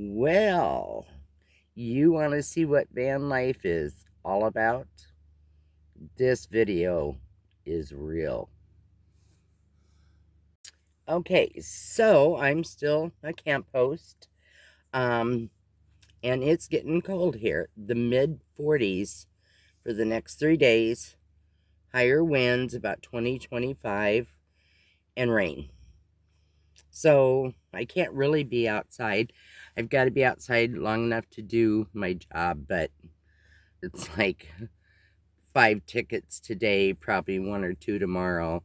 Well, you want to see what van life is all about? This video is real. Okay, so I'm still a camp host, and it's getting cold here. The mid-40s for the next 3 days, higher winds, about 20-25, and rain. So I can't really be outside. I've got to be outside long enough to do my job, but it's like 5 tickets today, probably 1 or 2 tomorrow.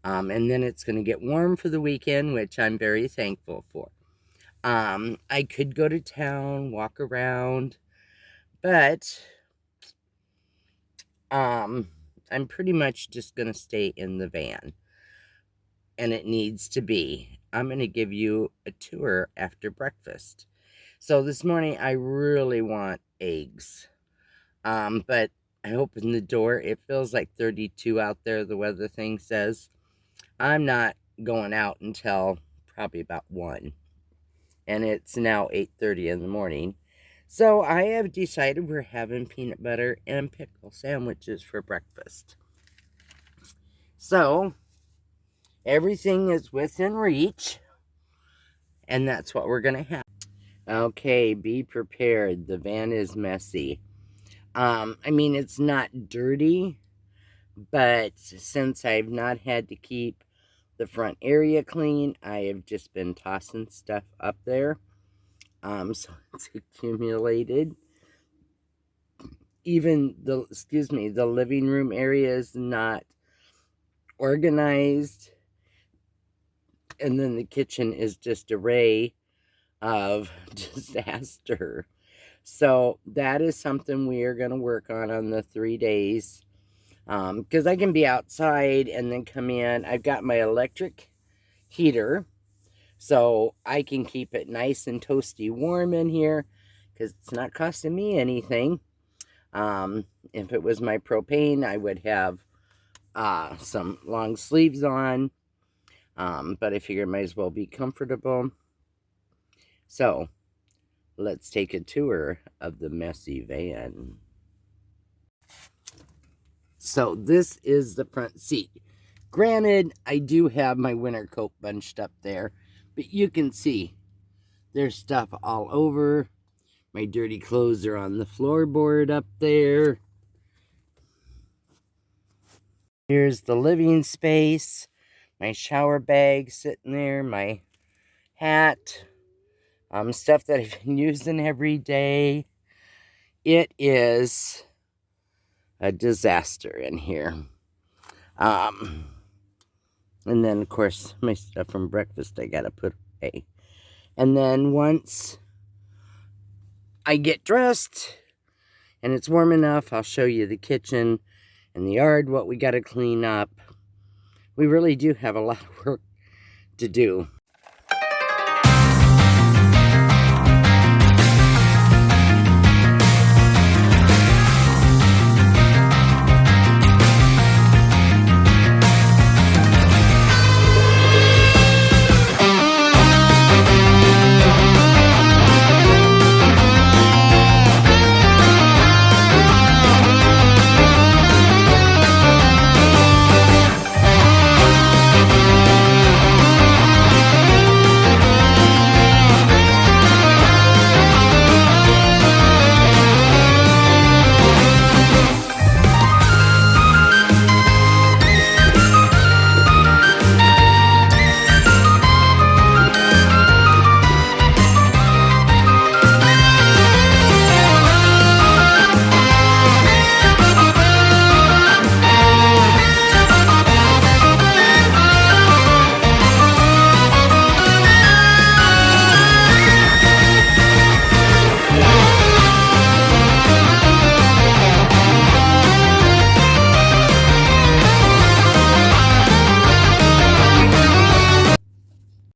And then it's going to get warm for the weekend, which I'm very thankful for. I could go to town, walk around, but I'm pretty much just going to stay in the van. And it needs to be. I'm going to give you a tour after breakfast. So this morning, I really want eggs. But I opened the door. It feels like 32 out there, the weather thing says. I'm not going out until probably about 1. And it's now 8:30 in the morning. So I have decided we're having peanut butter and pickle sandwiches for breakfast. So everything is within reach. And that's what we're going to have. Okay, be prepared. The van is messy. I mean, it's not dirty, but since I've not had to keep the front area clean, I have just been tossing stuff up there. So it's accumulated. Even the living room area is not organized. And then the kitchen is just an array of disaster. So that is something we are going to work on the 3 days. Because I can be outside and then come in. I've got my electric heater, so I can keep it nice and toasty warm in here, because it's not costing me anything. If it was my propane, I would have some long sleeves on. But I figure it might as well be comfortable. So, let's take a tour of the messy van. So, this is the front seat. Granted, I do have my winter coat bunched up there, but you can see there's stuff all over. My dirty clothes are on the floorboard up there. Here's the living space. My shower bag sitting there. My hat. Stuff that I've been using every day. It is a disaster in here. And then, of course, my stuff from breakfast I gotta put away. And then once I get dressed and it's warm enough, I'll show you the kitchen and the yard, what we gotta clean up. We really do have a lot of work to do.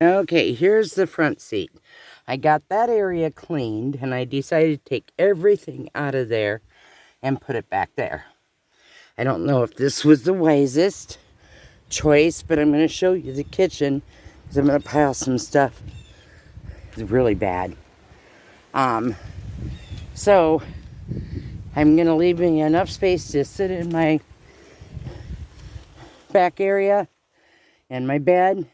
Okay, here's the front seat. I got that area cleaned, and I decided to take everything out of there and put it back there. I don't know if this was the wisest choice, but I'm going to show you the kitchen, because I'm going to pile some stuff. It's really bad. Um, so I'm going to leave me enough space to sit in my back area and my bed,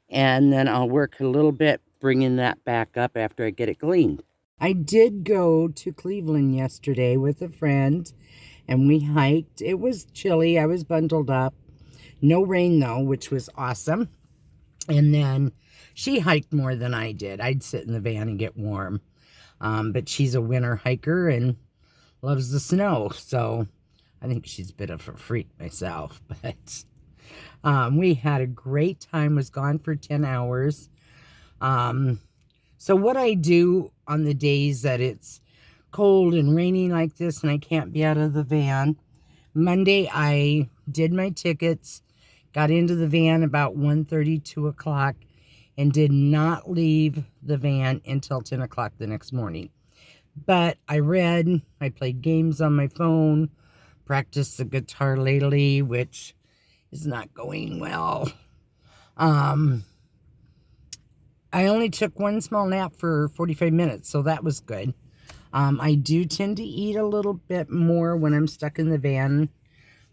and then I'll work a little bit bringing that back up after I get it cleaned. I did go to Cleveland yesterday with a friend, and we hiked. It was chilly. I was bundled up. No rain, though, which was awesome. And then she hiked more than I did. I'd sit in the van and get warm. But she's a winter hiker and loves the snow. So I think she's a bit of a freak myself. But we had a great time. Was gone for 10 hours. So what I do on the days that it's cold and raining like this and I can't be out of the van, Monday I did my tickets, got into the van about 1:30, 2 o'clock, and did not leave the van until 10 o'clock the next morning. But I read, I played games on my phone, practiced the guitar lately, which is not going well. I only took one small nap for 45 minutes, so that was good. I do tend to eat a little bit more when I'm stuck in the van,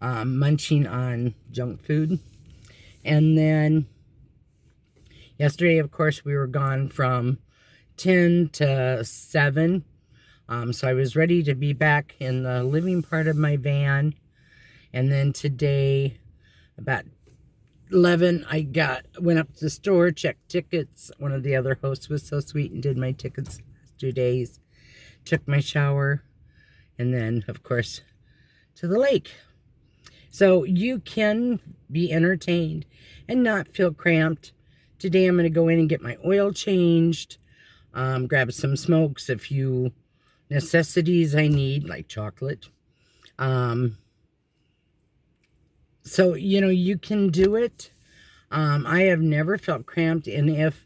munching on junk food. And then yesterday, of course, we were gone from 10 to 7. So I was ready to be back in the living part of my van. And then today, about 11, I went up to the store, checked tickets. One of the other hosts was so sweet and did my tickets last 2 days. Took my shower, and then, of course, to the lake. So you can be entertained and not feel cramped. Today I'm going to go in and get my oil changed, grab some smokes, a few necessities I need, like chocolate. So, you know, you can do it. I have never felt cramped, and if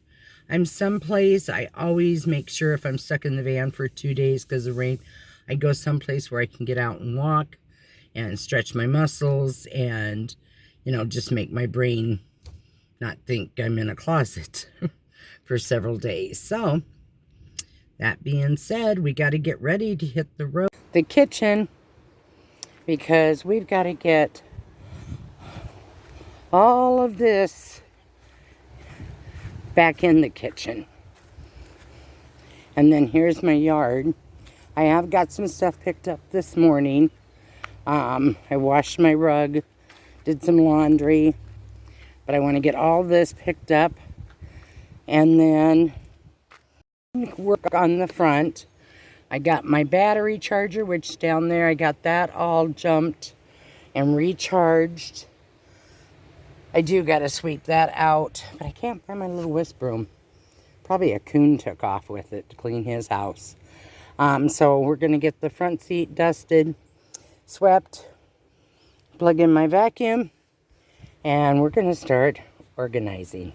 I'm someplace, I always make sure if I'm stuck in the van for 2 days because of rain, I go someplace where I can get out and walk and stretch my muscles and, you know, just make my brain not think I'm in a closet for several days. So, that being said, we got to get ready to hit the road. The kitchen, because we've got to get all of this back in the kitchen. And then here's my yard. I have got some stuff picked up this morning. I washed my rug, did some laundry, but I want to get all this picked up and then work on the front. I got my battery charger, which is down there. I got that all jumped and recharged. I do got to sweep that out, but I can't find my little whisk broom. Probably a coon took off with it to clean his house. So we're going to get the front seat dusted, swept, plug in my vacuum, and we're going to start organizing.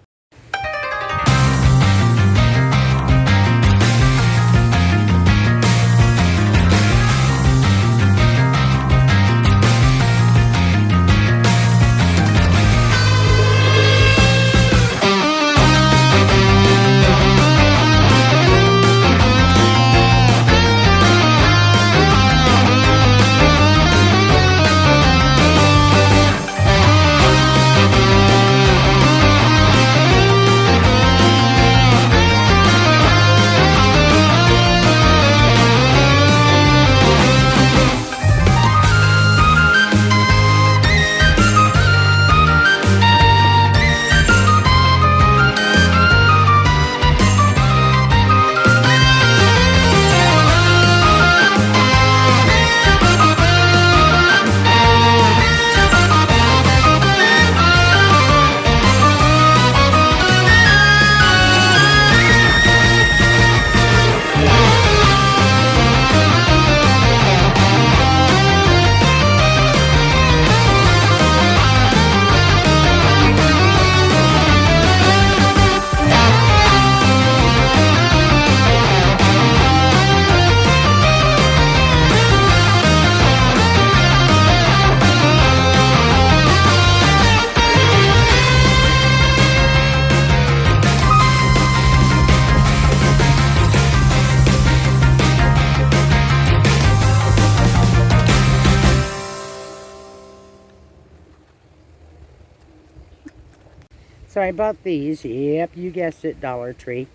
So I bought these. Yep, you guessed it, Dollar Tree.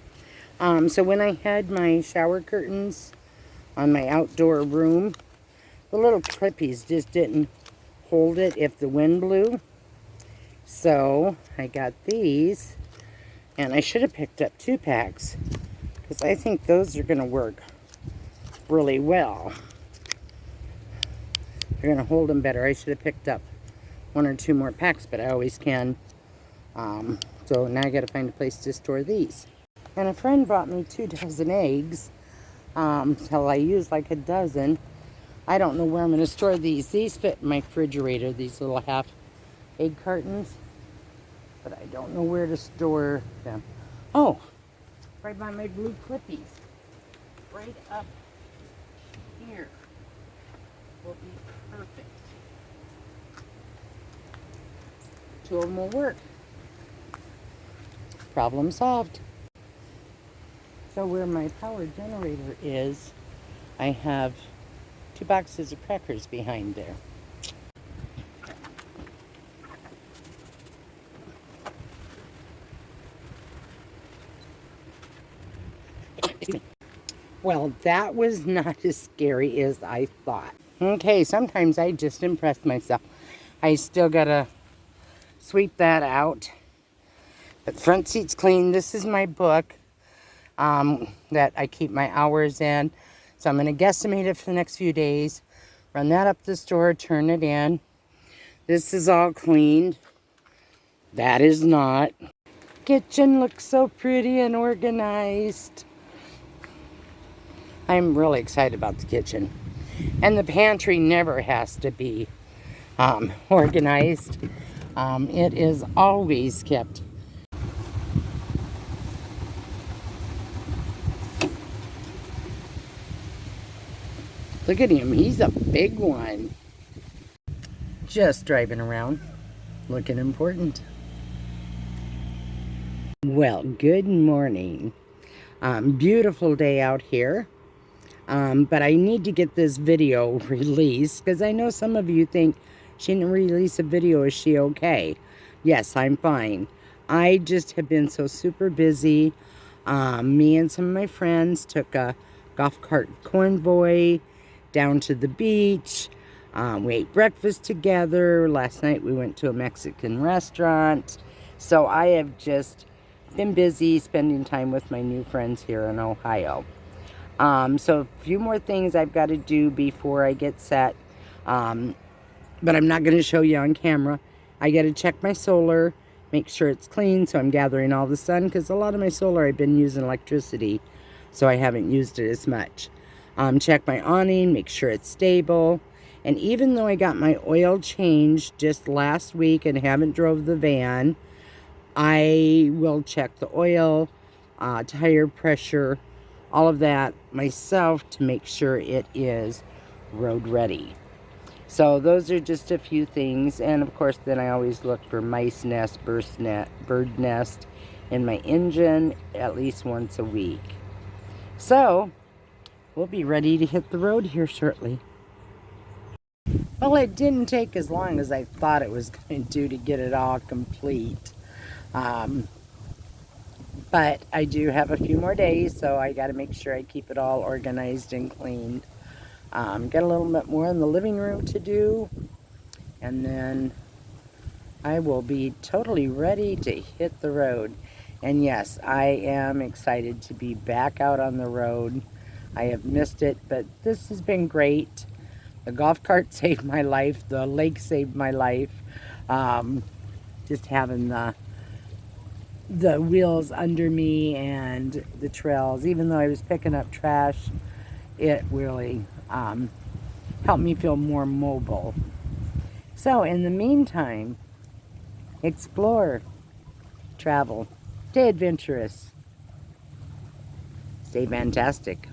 So when I had my shower curtains on my outdoor room, the little clippies just didn't hold it if the wind blew. So I got these, and I should have picked up 2 packs because I think those are going to work really well. They're going to hold them better. I should have picked up 1 or 2 more packs, but I always can. So now I got to find a place to store these. And a friend brought me 2 dozen eggs. So I used like a dozen. I don't know where I'm going to store these. These fit in my refrigerator, these little half egg cartons. But I don't know where to store them. Oh, right by my blue clippies. Right up here will be perfect. 2 of them will work. Problem solved. So where my power generator is, I have 2 boxes of crackers behind there. Well, that was not as scary as I thought. Okay, sometimes I just impress myself. I still gotta sweep that out. But the front seat's clean. This is my book that I keep my hours in. So I'm gonna guesstimate it for the next few days. Run that up the store, turn it in. This is all cleaned. That is not. Kitchen looks so pretty and organized. I'm really excited about the kitchen. And the pantry never has to be organized. It is always kept. Look at him, he's a big one. Just driving around, looking important. Well, good morning. Beautiful day out here. But I need to get this video released because I know some of you think she didn't release a video. Is she okay? Yes, I'm fine. I just have been so super busy. Me and some of my friends took a golf cart convoy down to the beach. We ate breakfast together. Last night we went to a Mexican restaurant. So I have just been busy spending time with my new friends here in Ohio. So a few more things I've got to do before I get set. But I'm not going to show you on camera. I got to check my solar, make sure it's clean, so I'm gathering all the sun, because a lot of my solar I've been using electricity, so I haven't used it as much. Check my awning, make sure it's stable. And even though I got my oil changed just last week and haven't drove the van, I will check the oil, tire pressure, all of that myself to make sure it is road ready. So those are just a few things. And of course, then I always look for mice nest, bird nest in my engine at least once a week. So we'll be ready to hit the road here shortly. Well, it didn't take as long as I thought it was going to get it all complete. But I do have a few more days, so I got to make sure I keep it all organized and cleaned. Got a little bit more in the living room to do, and then I will be totally ready to hit the road. And yes, I am excited to be back out on the road. I have missed it, but this has been great. The golf cart saved my life. The lake saved my life. Just having the wheels under me and the trails, even though I was picking up trash, it really helped me feel more mobile. So in the meantime, explore, travel, stay adventurous, stay fantastic.